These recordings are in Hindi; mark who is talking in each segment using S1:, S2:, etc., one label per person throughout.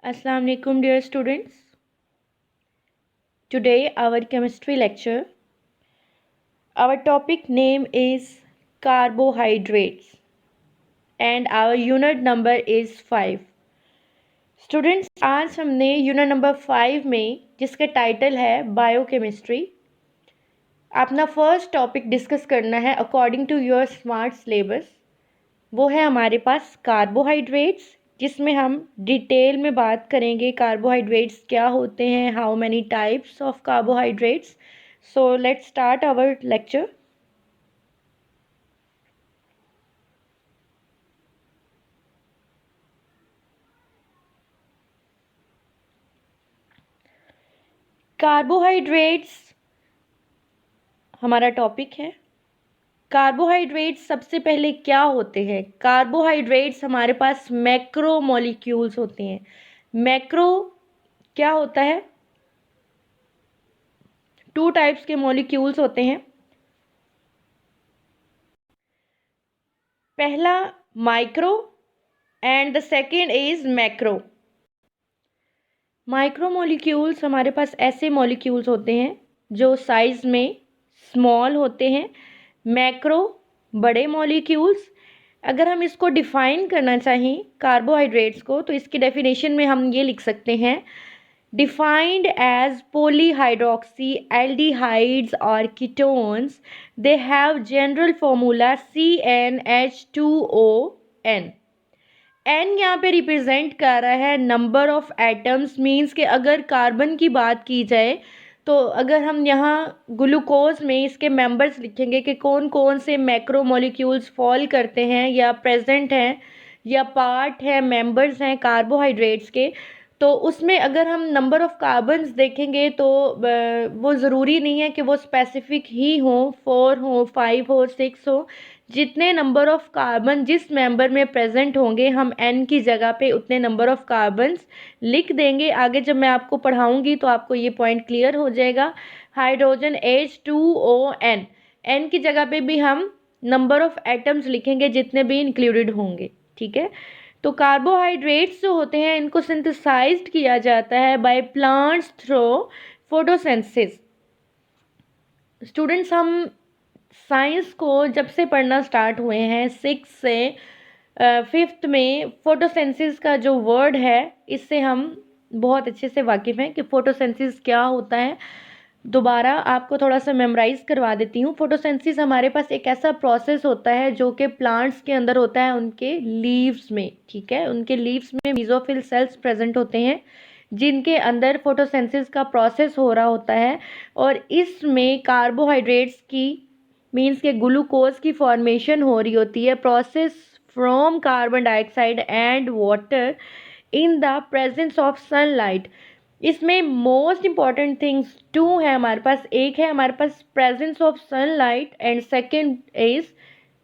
S1: Assalamu alaikum dear students. Today our chemistry lecture. Our topic name is carbohydrates and our unit number is 5. Students, आज हमने यूनिट नंबर 5 में जिसका टाइटल है बायोकेमिस्ट्री अपना फर्स्ट टॉपिक डिस्कस करना है according to your smart syllabus. वो है हमारे पास कार्बोहाइड्रेट्स, जिसमें हम डिटेल में बात करेंगे कार्बोहाइड्रेट्स क्या होते हैं, how many types of carbohydrates. So let's start our lecture. Carbohydrates हमारा टॉपिक है। कार्बोहाइड्रेट्स सबसे पहले क्या होते हैं? कार्बोहाइड्रेट्स हमारे पास मैक्रो मॉलिक्यूल्स होते हैं। मैक्रो क्या होता है? 2 टाइप्स के मॉलिक्यूल्स होते हैं। पहला micro and the second is macro. Micro molecules हमारे पास ऐसे मॉलिक्यूल्स होते हैं जो साइज में स्मॉल होते हैं। मैक्रो बड़े मॉलिक्यूल्स। अगर हम इसको डिफाइन करना चाहें कार्बोहाइड्रेट्स को, तो इसकी डेफिनेशन में हम ये लिख सकते हैं, defined as polyhydroxy aldehydes or ketones, they have general formula CnH2ON। N यहाँ पे रिप्रेजेंट कर रहा है नंबर ऑफ एटम्स, मीन्स कि अगर कार्बन की बात की जाए तो अगर हम यहाँ ग्लूकोज में इसके मेंबर्स लिखेंगे कि कौन कौन से मैक्रो मॉलिक्यूल्स फॉल करते हैं या प्रेजेंट हैं या पार्ट है, मेंबर्स हैं कार्बोहाइड्रेट्स के, तो उसमें अगर हम नंबर ऑफ कार्बन्स देखेंगे तो वो ज़रूरी नहीं है कि वो स्पेसिफिक ही हो, 4 हो, 5 हो, 6 हो। जितने नंबर ऑफ कार्बन जिस मेंबर में प्रेजेंट होंगे हम एन की जगह पे उतने नंबर ऑफ कार्बन्स लिख देंगे। आगे जब मैं आपको पढ़ाऊंगी तो आपको ये पॉइंट क्लियर हो जाएगा। हाइड्रोजन H2O एन की जगह पे भी हम नंबर ऑफ एटम्स लिखेंगे जितने भी इंक्लूडेड होंगे। ठीक है, तो कार्बोहाइड्रेट्स जो होते हैं इनको सिंथेसाइज्ड किया जाता है by plants through photosynthesis. Students, हम साइंस को जब से पढ़ना स्टार्ट हुए हैं 6 से 5th में, फोटोसिंथेसिस का जो वर्ड है इससे हम बहुत अच्छे से वाकिफ़ हैं कि फोटोसिंथेसिस क्या होता है। दोबारा आपको थोड़ा सा मेमोराइज करवा देती हूँ। फोटोसिंथेसिस हमारे पास एक ऐसा प्रोसेस होता है जो कि प्लांट्स के अंदर होता है, उनके लीव्स में। ठीक है, उनके लीव्स में मेसोफिल सेल्स प्रेजेंट होते हैं जिनके अंदर फोटोसिंथेसिस का प्रोसेस हो रहा होता है, और इसमें कार्बोहाइड्रेट्स की मीन्स के ग्लूकोज की फॉर्मेशन हो रही होती है। Process from carbon dioxide and water in the presence of sunlight. इसमें मोस्ट इम्पॉर्टेंट थिंग्स 2 है हमारे पास। एक है हमारे पास presence of sunlight and second is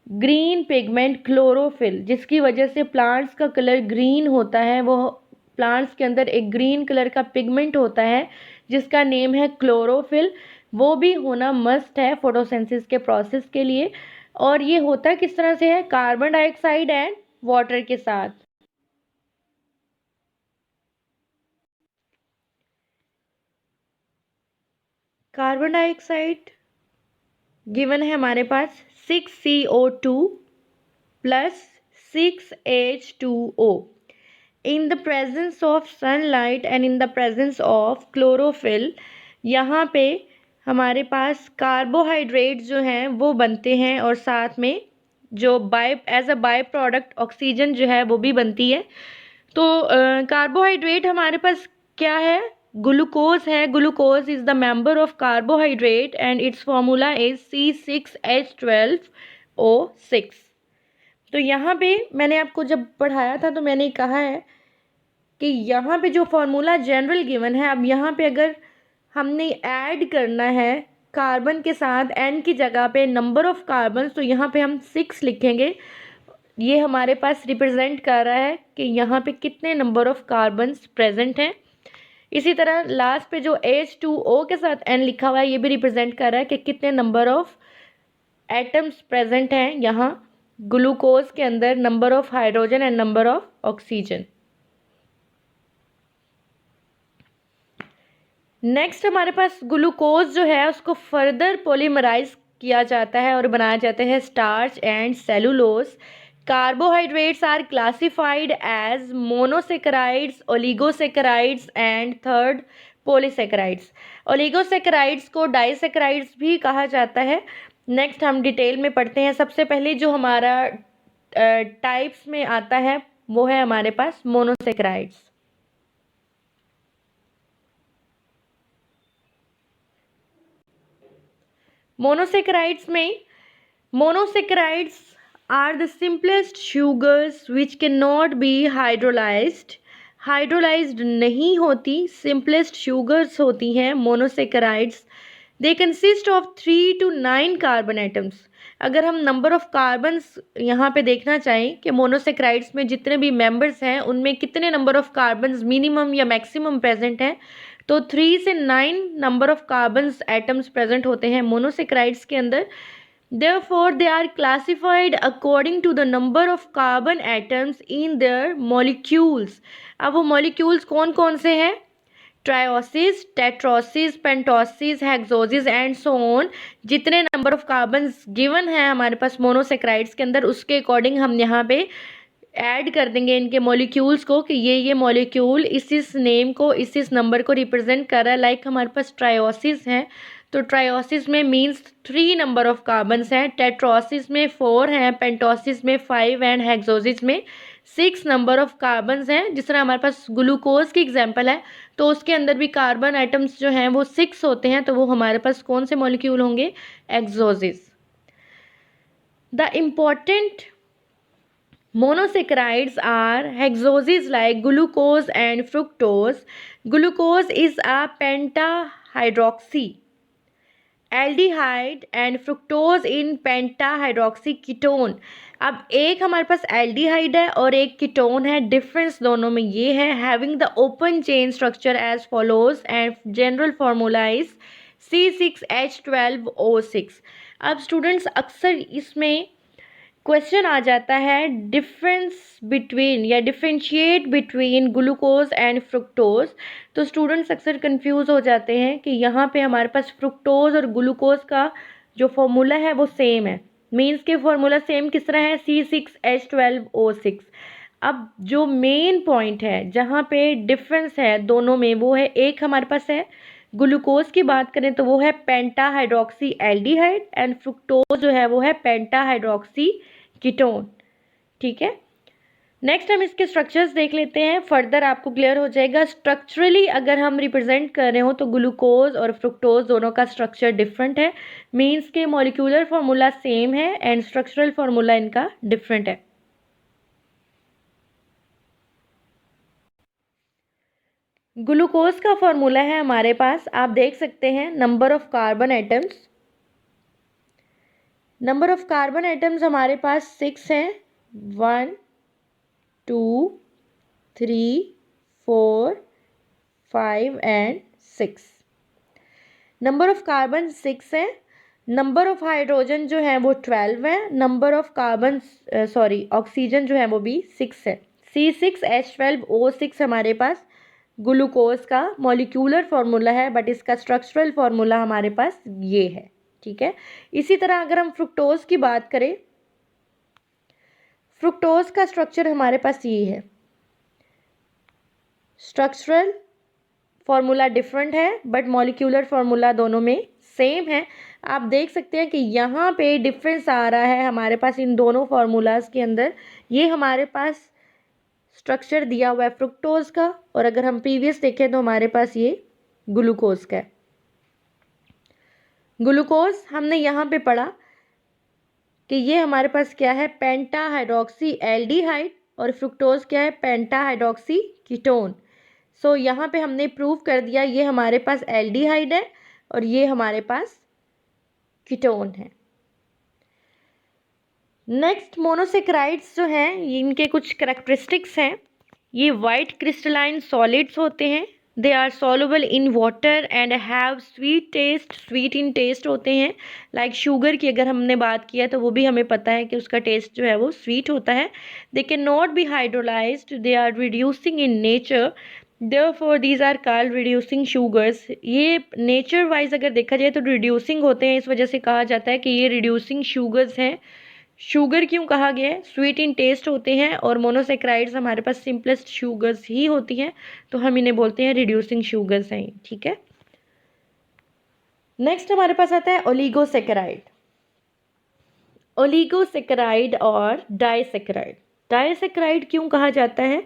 S1: green pigment chlorophyll, जिसकी वजह से प्लांट्स का कलर ग्रीन होता है। वो प्लांट्स के अंदर एक ग्रीन कलर का पिगमेंट होता है जिसका नेम है क्लोरोफिल। वो भी होना मस्ट है फोटोसिंथेसिस के प्रोसेस के लिए। और ये होता किस तरह से है? कार्बन डाइऑक्साइड एंड वाटर के साथ। कार्बन डाइऑक्साइड गिवन है हमारे पास 6CO2 plus 6H2O। In the presence of sunlight and in the presence of chlorophyll, यहाँ पे हमारे पास कार्बोहाइड्रेट जो हैं वो बनते हैं, और साथ में जो as a by product oxygen जो है वो भी बनती है। तो कार्बोहाइड्रेट हमारे पास क्या है? ग्लूकोज है। Glucose is the member of carbohydrate and it's formula is C6H12O6। तो यहाँ पे मैंने आपको जब पढ़ाया था तो मैंने कहा है कि यहाँ पे जो फॉर्मूला जनरल गिवन है, अब यहाँ पे अगर हमने ऐड करना है कार्बन के साथ एन की जगह पे नंबर ऑफ कार्बन, तो यहाँ पे हम 6 लिखेंगे। ये हमारे पास रिप्रेजेंट कर रहा है कि यहाँ पे कितने नंबर ऑफ कार्बन्स प्रेजेंट हैं। इसी तरह लास्ट पे जो H2O के साथ N लिखा हुआ है ये भी रिप्रेजेंट कर रहा है कि कितने नंबर ऑफ एटम्स प्रेजेंट हैं यहाँ ग्लूकोज के अंदर, number of hydrogen and number of oxygen. Next हमारे पास ग्लूकोज जो है उसको फर्दर पॉलीमराइज किया जाता है और बनाया जाता है starch and cellulose. Carbohydrates are classified as monosaccharides, oligosaccharides and third polysaccharides. Oligosaccharides को डाइसेकेराइड्स भी कहा जाता है। नेक्स्ट हम डिटेल में पढ़ते हैं। सबसे पहले जो हमारा टाइप्स में आता है वो है हमारे पास मोनोसेकेराइड्स। मोनोसेकेराइड्स में monosaccharides are the simplest sugars which can not be hydrolysed. Hydrolysed नहीं होती, सिंपलेस्ट शुगर्स होती हैं monosaccharides. They consist of 3 to 9 carbon atoms. अगर हम नंबर ऑफ कार्बन्स यहाँ पे देखना चाहें कि मोनोसेकेराइड्स में जितने भी मेंबर्स हैं उनमें कितने नंबर ऑफ कार्बन्स मिनिमम या मैक्सिमम प्रेजेंट हैं, तो 3 से 9 number of carbons atoms present होते हैं मोनोसेकेराइड्स के अंदर। Therefore, they are classified according to the number of carbon atoms in their molecules. अब वो molecules कौन कौन से हैं? ट्रायोसिस, टेट्रोसिस, पेंटोसिस, हेक्सोसिस एंड सो ऑन। जितने नंबर ऑफ कार्बन्स गिवन है हमारे पास मोनोसेक्राइड्स के अंदर, उसके अकॉर्डिंग हम यहाँ पे ऐड कर देंगे इनके मॉलिक्यूल्स को कि ये मॉलिक्यूल इस नेम को इस नंबर को रिप्रेजेंट कर रहा है। लाइक हमारे पास ट्रायोसिस है, तो ट्रायोसिस में मीन्स 3 नंबर ऑफ कार्बन्स हैं, टेट्रोसिस में 4 हैं, पेंटोसिस में 5 एंड हेक्सोसिस में 6 नंबर ऑफ कार्बन्स हैं। जिस तरह हमारे पास ग्लूकोज की एग्जांपल है तो उसके अंदर भी कार्बन आइटम्स जो हैं वो 6 होते हैं, तो वो हमारे पास कौन से मॉलिक्यूल होंगे? Hexoses. The important monosaccharides are hexoses like glucose and fructose. Glucose is a pentahydroxy aldehyde and fructose in pentahydroxy ketone. अब एक हमारे पास एल्डिहाइड है और एक कीटोन है। डिफरेंस दोनों में ये है, having the open chain structure as follows and general formula is C6H12O6। अब स्टूडेंट्स अक्सर इसमें क्वेश्चन आ जाता है डिफरेंस बिटवीन या differentiate between glucose and fructose. तो स्टूडेंट्स अक्सर कंफ्यूज हो जाते हैं कि यहाँ पे हमारे पास फ्रुक्टोज और ग्लूकोज का जो फॉर्मूला है वो सेम है। मीन्स के फॉर्मूला सेम किस तरह है? C6H12O6। अब जो मेन पॉइंट है जहाँ पे डिफरेंस है दोनों में वो है, एक हमारे पास है ग्लूकोज की बात करें तो वो है पेंटाहाइड्रोक्सी एल्डिहाइड एंड फ्रुक्टोज जो है वो है पेंटाहाइड्रोक्सी कीटोन। ठीक है, नेक्स्ट हम इसके स्ट्रक्चर्स देख लेते हैं, फर्दर आपको क्लियर हो जाएगा। स्ट्रक्चरली अगर हम रिप्रेजेंट कर रहे हो तो ग्लूकोज और फ्रुक्टोज दोनों का स्ट्रक्चर डिफरेंट है। मीन्स के मॉलिक्यूलर फार्मूला सेम है एंड स्ट्रक्चरल फार्मूला इनका डिफरेंट है। ग्लूकोज का फॉर्मूला है हमारे पास, आप देख सकते हैं number of carbon atoms. Number of carbon atoms हमारे पास 6 हैं, 1 2 3 4 5 एंड 6। नंबर ऑफ कार्बन 6 है। नंबर ऑफ हाइड्रोजन जो है वो 12 है। नंबर ऑफ कार्बन ऑक्सीजन जो है वो भी 6 है। C6H12O6 हमारे पास ग्लूकोज का मॉलिक्यूलर फार्मूला है, बट इसका स्ट्रक्चरल फार्मूला हमारे पास ये है। ठीक है, इसी तरह अगर हम फ्रुक्टोज की बात करें, फ्रुक्टोज का स्ट्रक्चर हमारे पास ये है। स्ट्रक्चरल फार्मूला डिफरेंट है बट मॉलिक्यूलर फार्मूला दोनों में सेम है। आप देख सकते हैं कि यहाँ पे डिफरेंस आ रहा है हमारे पास इन दोनों फार्मूलाज के अंदर। ये हमारे पास स्ट्रक्चर दिया हुआ है फ्रुक्टोज का, और अगर हम प्रीवियस देखें तो हमारे पास ये ग्लूकोज का है। ग्लूकोज हमने यहाँ पे पढ़ा कि ये हमारे पास क्या है? पेंटाहाइड्रोक्सी एल्डिहाइड, और फ्रुक्टोज क्या है? पेंटाहाइड्रोक्सी कीटोन। सो यहाँ पे हमने प्रूव कर दिया ये हमारे पास एल्डिहाइड है और ये हमारे पास कीटोन है। नेक्स्ट मोनोसेक्राइड्स जो हैं इनके कुछ करैक्टरिस्टिक्स हैं। ये वाइट क्रिस्टलाइन सॉलिड्स होते हैं। They are soluble in water and have sweet taste, sweet in taste होते हैं। लाइक शुगर की अगर हमने बात किया तो वो भी हमें पता है कि उसका टेस्ट जो है वो स्वीट होता है। They can not be hydrolysed, they are reducing in nature. Therefore these are called reducing sugars। ये नेचर वाइज अगर देखा जाए तो रिड्यूसिंग होते हैं, इस वजह से कहा जाता है कि ये रिड्यूसिंग शुगर्स हैं। शुगर क्यों कहा गया है? स्वीट इन टेस्ट होते हैं और मोनोसेक्राइड्स हमारे पास सिंपलेस्ट शुगर्स ही होती हैं, तो हम इन्हें बोलते हैं रिड्यूसिंग शुगर्स हैं। ठीक है, नेक्स्ट हमारे पास आता है ओलिगोसेकेराइड। ओलिगोसेकेराइड और डाइसेकेराइड। डाइसेकेराइड क्यों कहा जाता है?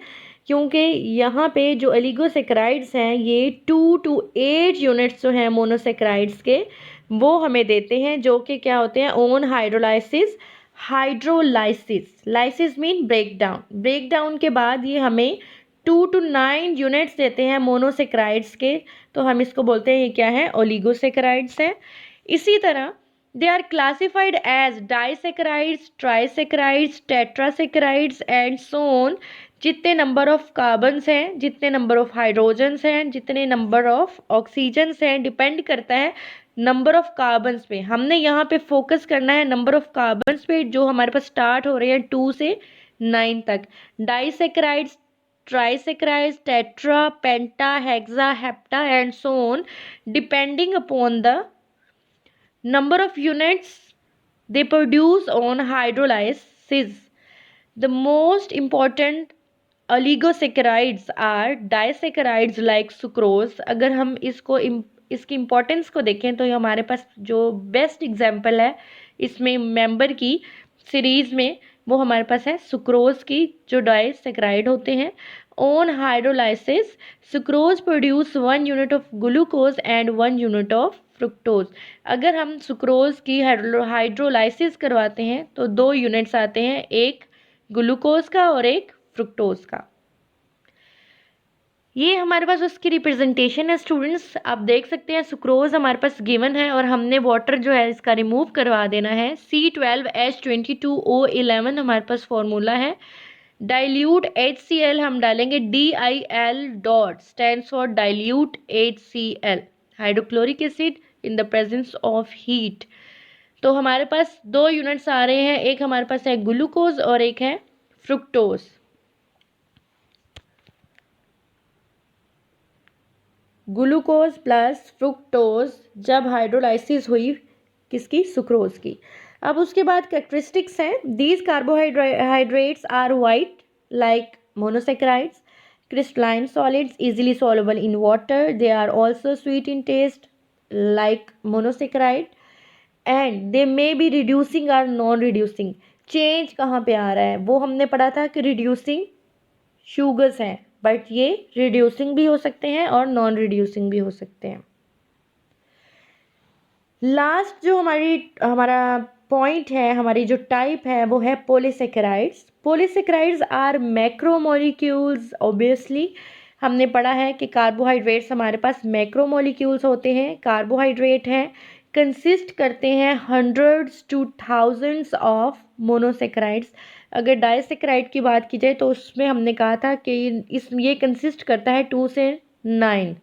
S1: क्योंकि यहाँ पे जो ओलिगोसेकेराइड्स हैं ये 2 to 8 यूनिट्स जो हैं मोनोसेकेराइड्स के वो हमें देते हैं, जो कि क्या होते हैं? Own hydrolysis. Hydrolysis, lysis mean breakdown. Breakdown के बाद ये हमें 2 to 9 यूनिट्स देते हैं मोनोसेकेराइड्स के, तो हम इसको बोलते हैं ये क्या है? ओलिगोसेकेराइड्स है। इसी तरह they are classified as disaccharides, trisaccharides, tetrasaccharides and so on। जितने नंबर ऑफ कार्बन्स हैं, जितने नंबर ऑफ हाइड्रोजन्स हैं, जितने नंबर ऑफ ऑक्सीजन्स हैं, डिपेंड करता है नंबर ऑफ कार्बन्स पे। हमने यहाँ पे फोकस करना है नंबर ऑफ कार्बन्स पे जो हमारे पास स्टार्ट हो रहे हैं 2 से 9 तक। Disaccharides, trisaccharides, tetra, penta, hexa, hepta and so on, depending upon the number of units they produce on hydrolysis। The most important oligosaccharides are disaccharides like sucrose। अगर हम इसकी इम्पोर्टेंस को देखें तो ये हमारे पास जो बेस्ट एग्जाम्पल है इसमें मेंबर की सीरीज में वो हमारे पास है सुक्रोज की, जो डाइसेक्राइड होते हैं। On hydrolysis sucrose produce 1 unit of glucose and 1 unit of fructose. अगर हम सुक्रोज की हाइड्रोलाइसिस करवाते हैं तो 2 यूनिट्स आते हैं, एक ग्लूकोज का और एक फ्रुक्टोज का। ये हमारे पास उसकी रिप्रेजेंटेशन है स्टूडेंट्स। आप देख सकते हैं सुक्रोज हमारे पास गिवन है और हमने वाटर जो है इसका रिमूव करवा देना है। C12H22O11 हमारे पास फॉर्मूला है। डाइल्यूट HCl हम डालेंगे, DIL dot stands for dilute HCl, hydrochloric acid in the presence of heat. तो हमारे पास 2 यूनिट्स आ रहे हैं, एक हमारे पास है ग्लूकोज और एक है फ्रुक्टोज। ग्लूकोज प्लस फ्रुक्टोज जब हाइड्रोलाइसिस हुई किसकी? सुक्रोज की। अब उसके बाद कैरेक्टरिस्टिक्स हैं। These carbohydrates are white like monosaccharides, crystalline solids, easily soluble in water, they are also sweet in taste like monosaccharide and they may be reducing or non reducing। Change कहाँ पे आ रहा है? वो हमने पढ़ा था कि रिड्यूसिंग शुगर्स हैं, बट ये रिड्यूसिंग भी हो सकते हैं और नॉन रिड्यूसिंग भी हो सकते हैं। लास्ट जो हमारा पॉइंट है, हमारी जो टाइप है वो है polysaccharides. Polysaccharides are macromolecules. Obviously हमने पढ़ा है कि कार्बोहाइड्रेट्स हमारे पास मैक्रोमोलिक्यूल्स होते हैं, कार्बोहाइड्रेट हैं, कंसिस्ट करते हैं hundreds two thousands of monosaccharides. अगर डाइसेकेराइड की बात की जाए तो उसमें हमने कहा था कि ये कंसिस्ट करता है 2 से 9,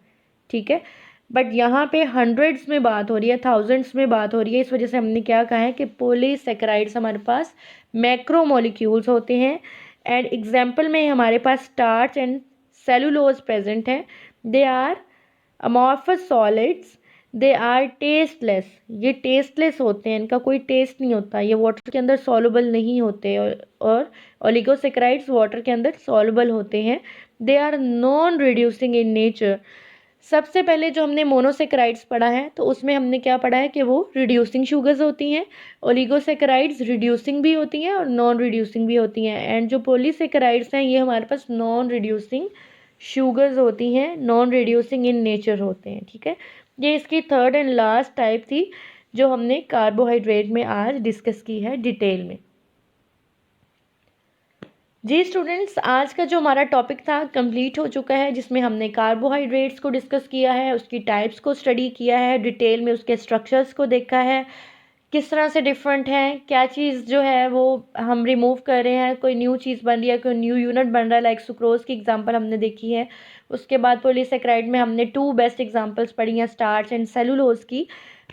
S1: ठीक है, बट यहाँ पे हंड्रेड्स में बात हो रही है, थाउजेंड्स में बात हो रही है। इस वजह से हमने क्या कहा है कि पॉलीसेकेराइड्स हमारे पास मैक्रोमोलिक्यूल्स होते हैं। एंड एग्जाम्पल में हमारे पास स्टार्च एंड सेलुलोज प्रेजेंट है। They are amorphous solids, they are tasteless. ये टेस्टलेस होते हैं, इनका कोई टेस्ट नहीं होता, ये वाटर के अंदर सॉल्युबल नहीं होते, और ओलिगोसेकेराइड्स वाटर के अंदर सॉल्युबल होते हैं। They are non reducing in nature. सबसे पहले जो हमने मोनोसेकेराइड्स पढ़ा है तो उसमें हमने क्या पढ़ा है कि वो रिड्यूसिंग शुगर्स होती हैं। ओलिगोसेकेराइड्स रिड्यूसिंग भी होती हैं और नॉन रिड्यूसिंग भी होती हैं। एंड जो पॉलीसेकेराइड्स हैं ये हमारे पास नॉन रिड्यूसिंग शुगर्स होती हैं, नॉन रिड्यूसिंग इन नेचर होते हैं। ठीक है, ये इसकी थर्ड एंड लास्ट टाइप थी जो हमने कार्बोहाइड्रेट में आज डिस्कस की है डिटेल में। जी स्टूडेंट्स, आज का जो हमारा टॉपिक था कंप्लीट हो चुका है, जिसमें हमने कार्बोहाइड्रेट्स को डिस्कस किया है, उसकी टाइप्स को स्टडी किया है डिटेल में, उसके स्ट्रक्चर्स को देखा है, किस तरह से डिफरेंट हैं, क्या चीज़ जो है वो हम रिमूव कर रहे हैं, कोई न्यू चीज़ बन रही है, कोई न्यू यूनिट बन रहा है, लाइक सुक्रोज की एग्जांपल हमने देखी है। उसके बाद पॉलीसेकेराइड में हमने 2 बेस्ट एग्जांपल्स पढ़ी हैं, स्टार्च एंड सेलुलोज की।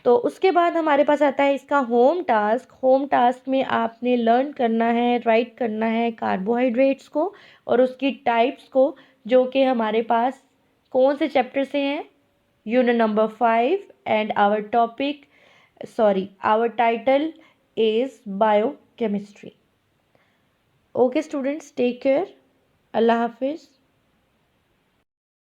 S1: तो उसके बाद हमारे पास आता है इसका होम टास्क। होम टास्क में आपने लर्न करना है, राइट करना है कार्बोहाइड्रेट्स को और उसकी टाइप्स को, जो कि हमारे पास कौन से चैप्टर से हैं? Unit number 5 and our title is biochemistry. Okay students, take care. Allah हाफिज़.